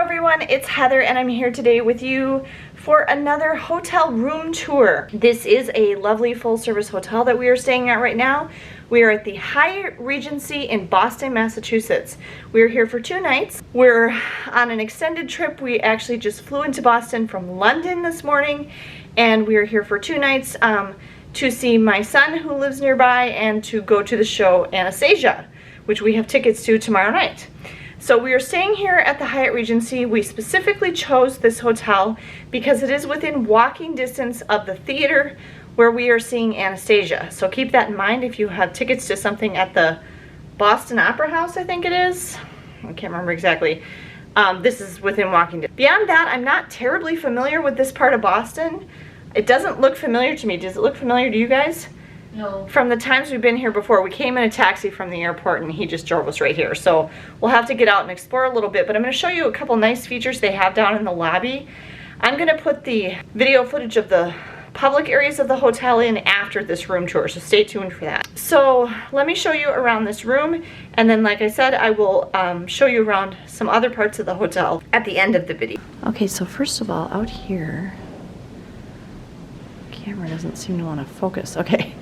everyone, it's Heather and I'm here today with you for another hotel room tour. This is a lovely full-service hotel that we are staying at right now. We are at the Hyatt Regency in Boston, Massachusetts. We're here for 2 nights. We're on an extended trip. We actually just flew into Boston from London this morning, and we are here for 2 nights to see my son who lives nearby and to go to the show Anastasia, which we have tickets to tomorrow night. So we are staying here at the Hyatt Regency. We specifically chose this hotel because it is within walking distance of the theater where we are seeing Anastasia. So keep that in mind if you have tickets to something at the Boston Opera House, I think it is. I can't remember exactly. This is within walking distance. Beyond that, I'm not terribly familiar with this part of Boston. It doesn't look familiar to me. Does it look familiar to you guys? No. From the times we've been here before, we came in a taxi from the airport and he just drove us right here. So we'll have to get out and explore a little bit, but I'm going to show you a couple nice features they have down in the lobby. I'm going to put the video footage of the public areas of the hotel in after this room tour, so stay tuned for that. So let me show you around this room, and then like I said, I will show you around some other parts of the hotel at the end of the video. Okay, so first of all, out here, camera doesn't seem to want to focus. Okay.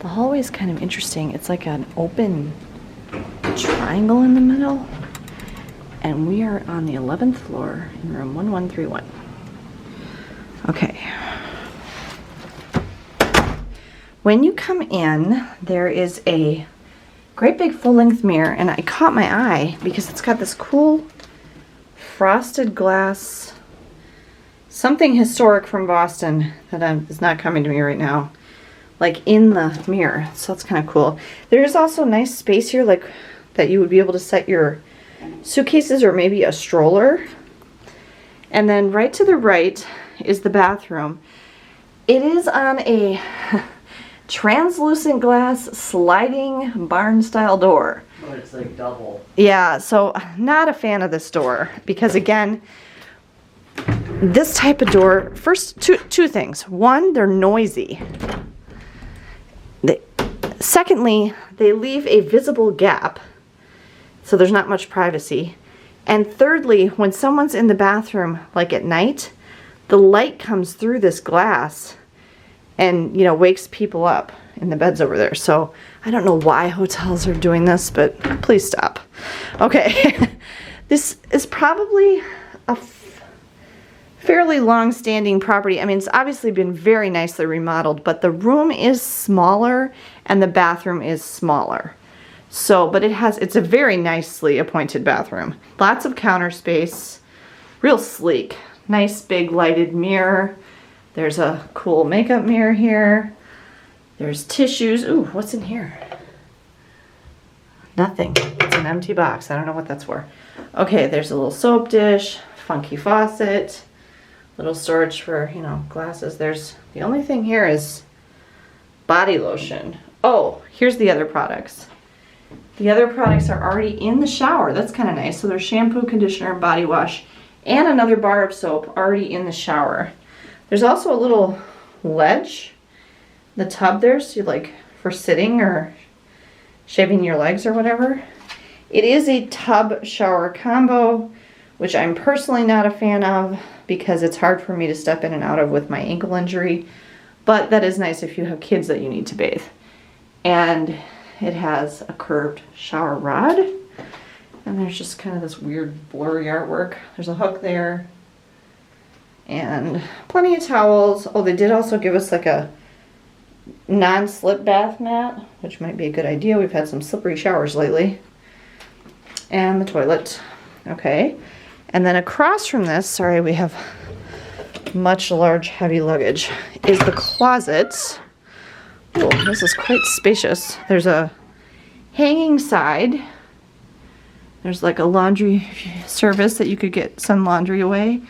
The hallway is kind of interesting. It's like an open triangle in the middle. And we are on the 11th floor in room 1131. Okay. When you come in, there is a great big full-length mirror, and I caught my eye because it's got this cool frosted glass, something historic from Boston that is not coming to me right now, like in the mirror. So that's kind of cool. There's also nice space here, like that you would be able to set your suitcases or maybe a stroller. And then right to the right is the bathroom. It is on a translucent glass sliding barn style door. Oh, it's like double. Yeah, so not a fan of this door because again, this type of door, first two things. One, they're noisy. Secondly, they leave a visible gap, so there's not much privacy. And thirdly, when someone's in the bathroom, like at night, the light comes through this glass and, you know, wakes people up in the beds over there. So I don't know why hotels are doing this, but please stop. Okay, this is probably a fairly long-standing property. I mean, it's obviously been very nicely remodeled, but the room is smaller and the bathroom is smaller. So, but it's a very nicely appointed bathroom. Lots of counter space, real sleek. Nice big lighted mirror. There's a cool makeup mirror here. There's tissues. Ooh, what's in here? Nothing. It's an empty box. I don't know what that's for. Okay, there's a little soap dish, funky faucet. Little storage for, you know, glasses. The only thing here is body lotion. Oh, here's the other products. The other products are already in the shower. That's kind of nice. So there's shampoo, conditioner, and body wash, and another bar of soap already in the shower. There's also a little ledge, the tub there, so you like for sitting or shaving your legs or whatever. It is a tub shower combo, which I'm personally not a fan of because it's hard for me to step in and out of with my ankle injury, but that is nice if you have kids that you need to bathe. And it has a curved shower rod, and there's just kind of this weird blurry artwork. There's a hook there, and plenty of towels. Oh, they did also give us like a non-slip bath mat, which might be a good idea. We've had some slippery showers lately. And the toilet. Okay. And then across from this, sorry, we have much large heavy luggage, is the closet. Oh, this is quite spacious. There's a hanging side. There's like a laundry service that you could get some laundry away.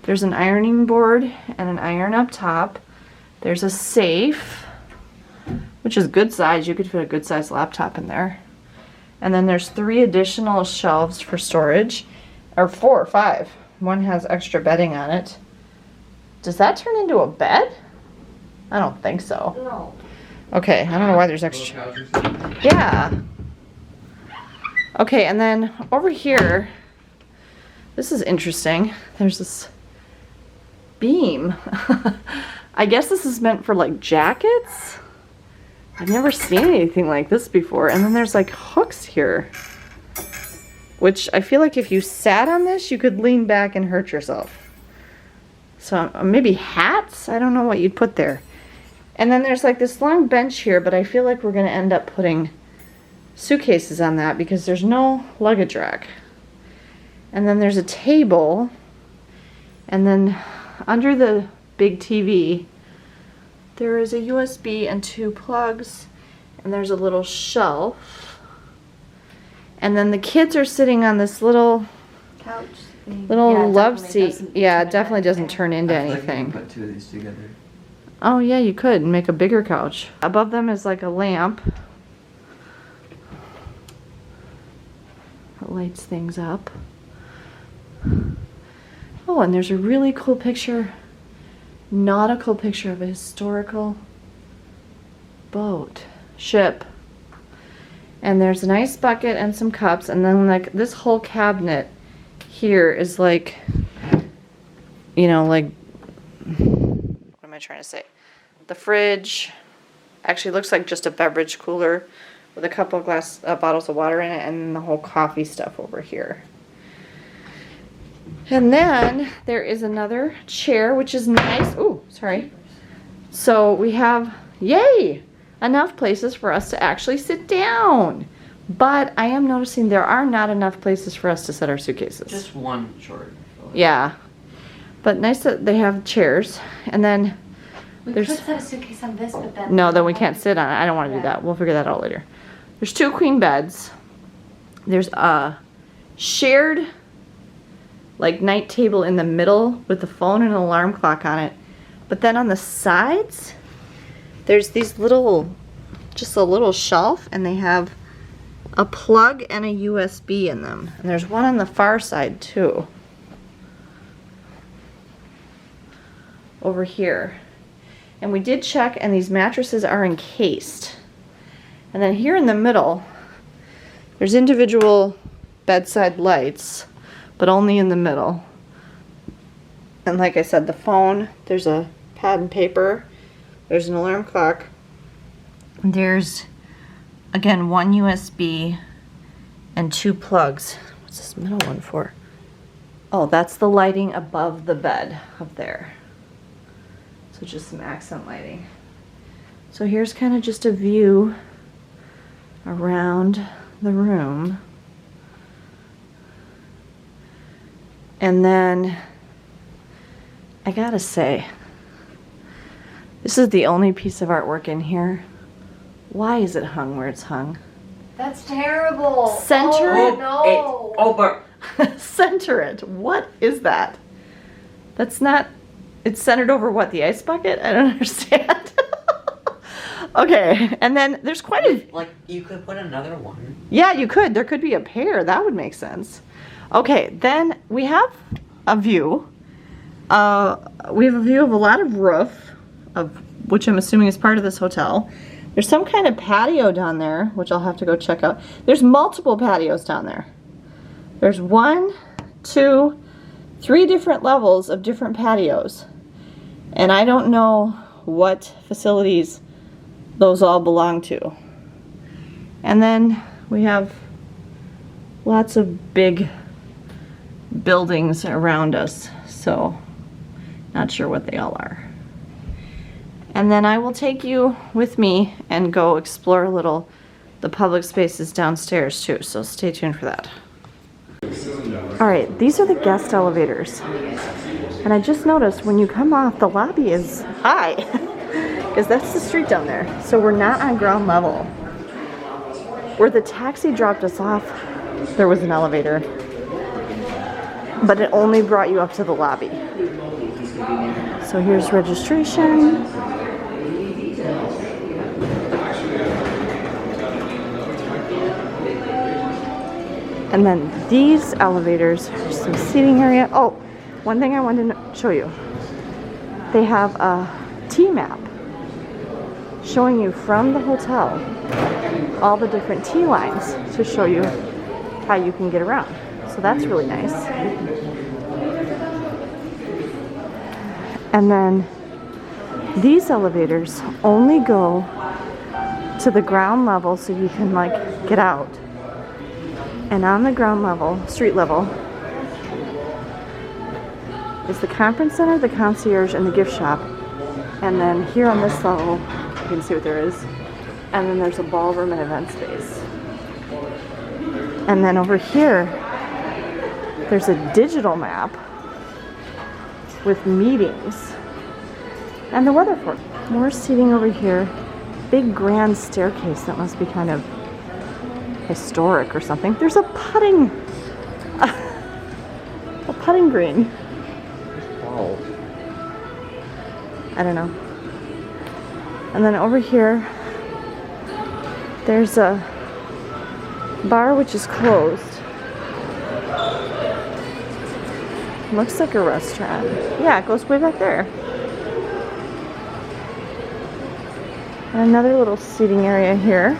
There's an ironing board and an iron up top. There's a safe, which is good size. You could fit a good size laptop in there. And then there's 3 additional shelves for storage. Or 4 or 5. One has extra bedding on it. Does that turn into a bed? I don't think so. No. Okay, I don't know why there's extra. Yeah. Okay, and then over here, This is interesting. There's this beam. I guess this is meant for like jackets. I've never seen anything like this before. And then there's like hooks here, which I feel like if you sat on this, you could lean back and hurt yourself. So maybe hats? I don't know what you'd put there. And then there's like this long bench here, but I feel like we're gonna end up putting suitcases on that because there's no luggage rack. And then there's a table, and then under the big TV, there is a USB and 2 plugs, and there's a little shelf. And then the kids are sitting on this little couch thing. love seat. Yeah, it definitely doesn't turn into anything. Put 2 of these together. Oh yeah, you could make a bigger couch. Above them is like a lamp that lights things up. Oh, and there's a really cool picture, nautical picture of a historical ship. And there's an ice bucket and some cups, and then like this whole cabinet here is like, you know, like, what am I trying to say? The fridge actually looks like just a beverage cooler with a couple of bottles of water in it, and the whole coffee stuff over here. And then there is another chair, which is nice. Oh, sorry. So we have, yay, enough places for us to actually sit down. But I am noticing there are not enough places for us to set our suitcases. Just one short. Yeah. But nice that they have chairs. And then We could set a suitcase on this, but then... No, then we can't sit on it. I don't want to do that. We'll figure that out later. There's 2 queen beds. There's a shared like night table in the middle with the phone and an alarm clock on it. But then on the sides, there's these little, just a little shelf, and they have a plug and a USB in them. And there's one on the far side too. Over here. And we did check, and these mattresses are encased. And then here in the middle, there's individual bedside lights, but only in the middle. And like I said, the phone, there's a pad and paper, there's an alarm clock. There's, again, 1 USB and 2 plugs. What's this middle one for? Oh, that's the lighting above the bed up there. So just some accent lighting. So here's kind of just a view around the room. And then I gotta say, this is the only piece of artwork in here. Why is it hung where it's hung? That's terrible. Center it. No. Over. Center it. What is that? That's not, it's centered over what, the ice bucket? I don't understand. Okay, and then there's quite a... Like, you could put another one. Yeah, you could. There could be a pair. That would make sense. Okay, then we have a view. We have a view of a lot of roof, of which I'm assuming is part of this hotel. There's some kind of patio down there, which I'll have to go check out. There's multiple patios down there. There's 1, 2, 3 different levels of different patios. And I don't know what facilities those all belong to. And then we have lots of big buildings around us, so not sure what they all are. And then I will take you with me and go explore a little the public spaces downstairs too, so stay tuned for that. All right, these are the guest elevators. And I just noticed when you come off, the lobby is high, because that's the street down there. So we're not on ground level. Where the taxi dropped us off, there was an elevator, but it only brought you up to the lobby. So here's registration. And then these elevators, there's some seating area. Oh, one thing I wanted to show you. They have a T-map showing you from the hotel all the different T lines to show you how you can get around. So that's really nice. And then these elevators only go to the ground level so you can like get out. And on the ground level, street level, is the conference center, the concierge, and the gift shop. And then here on this level, you can see what there is. And then there's a ballroom and event space. And then over here, there's a digital map with meetings and the weather forecast. More seating over here. Big grand staircase that must be kind of historic or something. There's a putting green. Wow. I don't know. And then over here, there's a bar which is closed. Looks like a restaurant. Yeah, it goes way back there. And another little seating area here.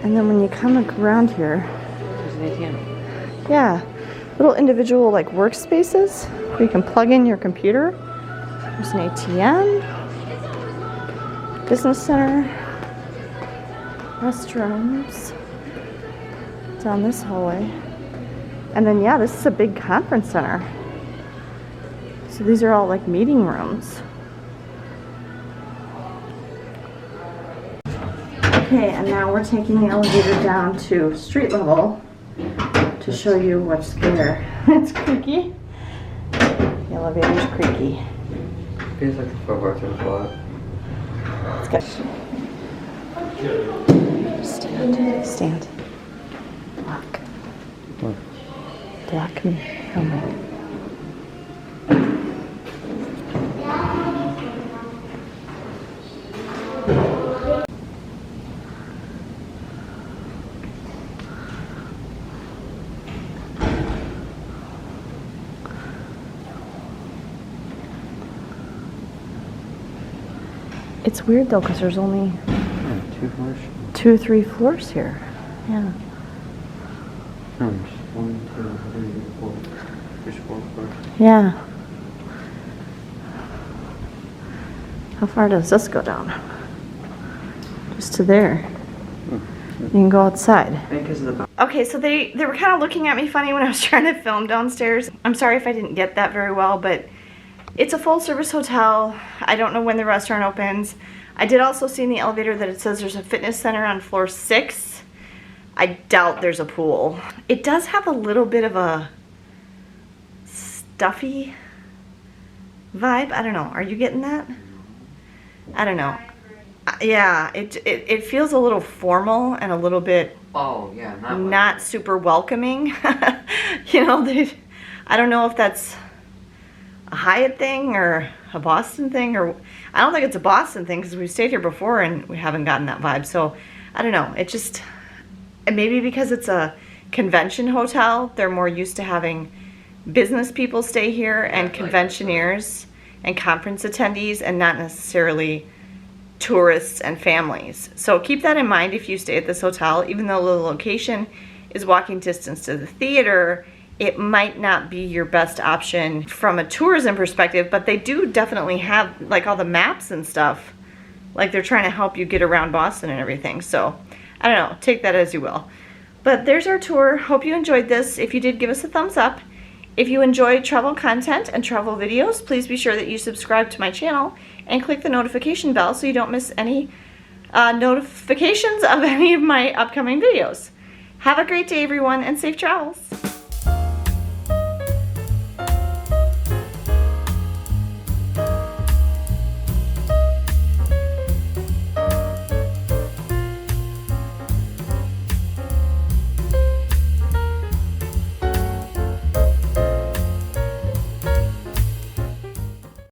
And then when you come around here, There's an ATM. yeah, little individual like workspaces where you can plug in your computer. There's an ATM, business center, restrooms down this hallway. And then yeah, this is a big conference center. So these are all like meeting rooms. Okay, and now we're taking the elevator down to street level to show you what's there. It's creaky. The elevator's creaky. Feels like the 4x3 block. It's good. Stand. Block. What? Block me. Helmet. It's weird though, because there's only Yeah, 2 floors. 2 or 3 floors here. Yeah. No, there's 1, 2, 3, 4. There's 4 floors. Yeah. How far does this go down? Just to there. You can go outside. I think because of the Okay, so they were kind of looking at me funny when I was trying to film downstairs. I'm sorry if I didn't get that very well, but it's a full service hotel. I don't know when the restaurant opens. I did also see in the elevator that it says there's a fitness center on floor 6. I doubt there's a pool. It does have a little bit of a stuffy vibe. I don't know. Are you getting that? I don't know. Yeah, it feels a little formal and a little bit Oh, yeah, not super welcoming. You know, I don't know if that's a Hyatt thing or a Boston thing, or I don't think it's a Boston thing because we've stayed here before and we haven't gotten that vibe. So I don't know. It just, maybe because it's a convention hotel, they're more used to having business people stay here and conventioneers and conference attendees, and not necessarily tourists and families. So keep that in mind if you stay at this hotel. Even though the location is walking distance to the theater, it might not be your best option from a tourism perspective, but they do definitely have like all the maps and stuff. Like they're trying to help you get around Boston and everything. So I don't know, take that as you will. But there's our tour. Hope you enjoyed this. If you did, give us a thumbs up. If you enjoyed travel content and travel videos, please be sure that you subscribe to my channel and click the notification bell so you don't miss any notifications of any of my upcoming videos. Have a great day, everyone, and safe travels.